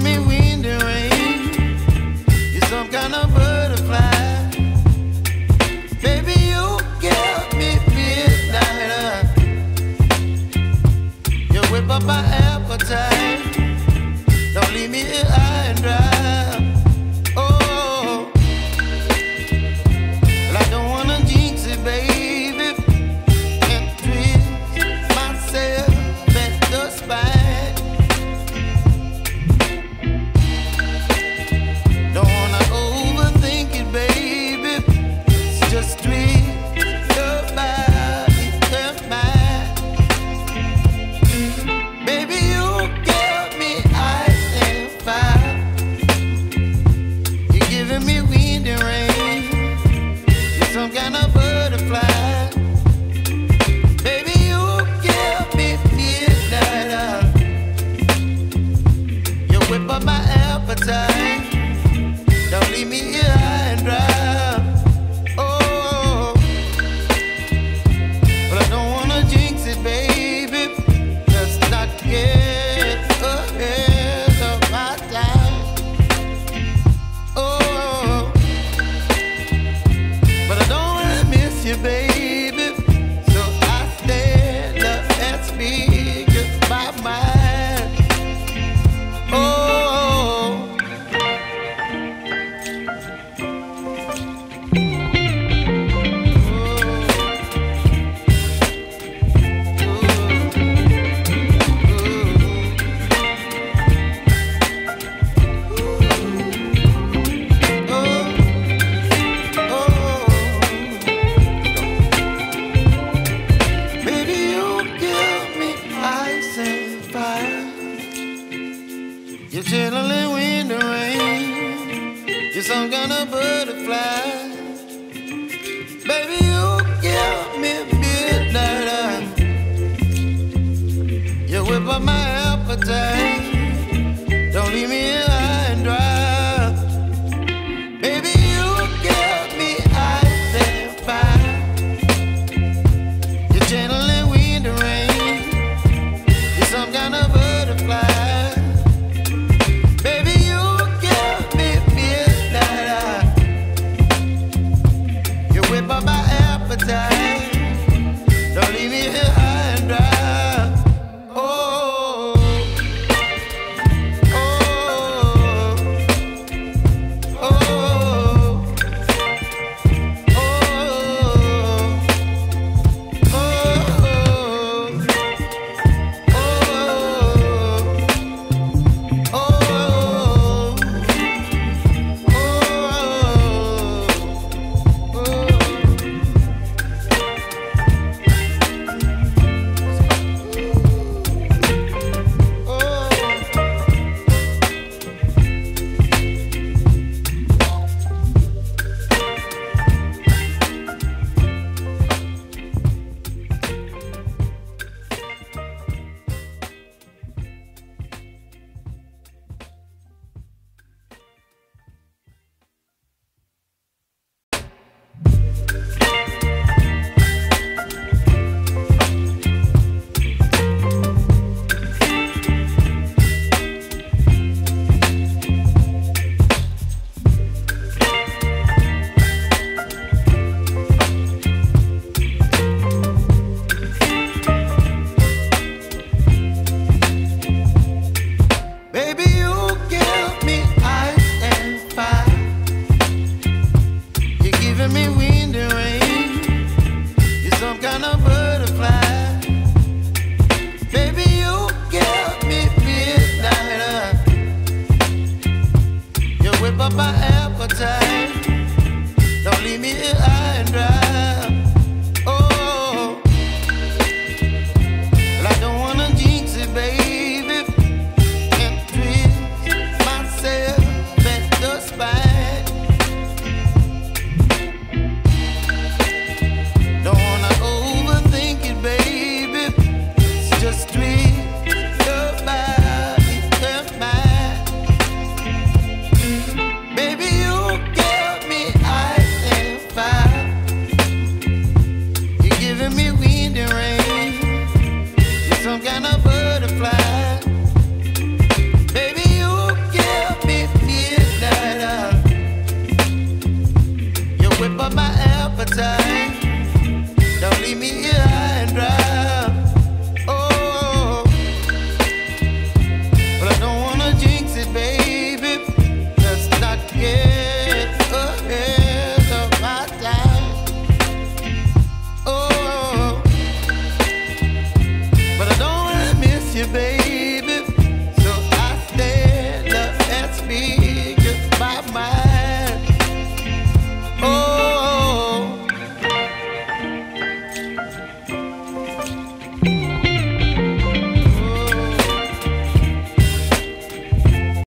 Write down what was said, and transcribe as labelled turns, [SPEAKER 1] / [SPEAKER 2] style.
[SPEAKER 1] giving me wind and rain. You're some kind of butterfly. Baby, you give me midnight. You whip up my appetite. Don't leave me here high and dry. Oh, well, I don't wanna jinx it, baby, and twist myself at the spine. Don't wanna overthink it, baby. It's just twist your body and mine. Baby, you give me ice and fire. You're giving me wind and rain. You're some kind of butterfly. Baby, you give me midnight. You whip up my appetite. Don't leave me here high and dry. Oh, but I don't wanna jinx it, baby. Let's not get ahead of my time. Oh, but I don't wanna miss you, baby. So I stand up and speak my mind. Oh. Baby, you give me ice and fire. You're chilling wind and rain. You're some kind of butterfly. Baby, you give me midnight. You whip up my appetite. Don't leave me here high and dry. Baby, you give me ice and fire. You're channeling wind and rain. You're some kind of butterfly. Baby, you give me midnight. You whip up my appetite. Don't leave me here high and dry. Oh, oh, oh, oh, baby, you give me ice and fire. You're giving me wind and rain. You're some kind of butterfly. Baby, you give me midnight. You whip up my appetite.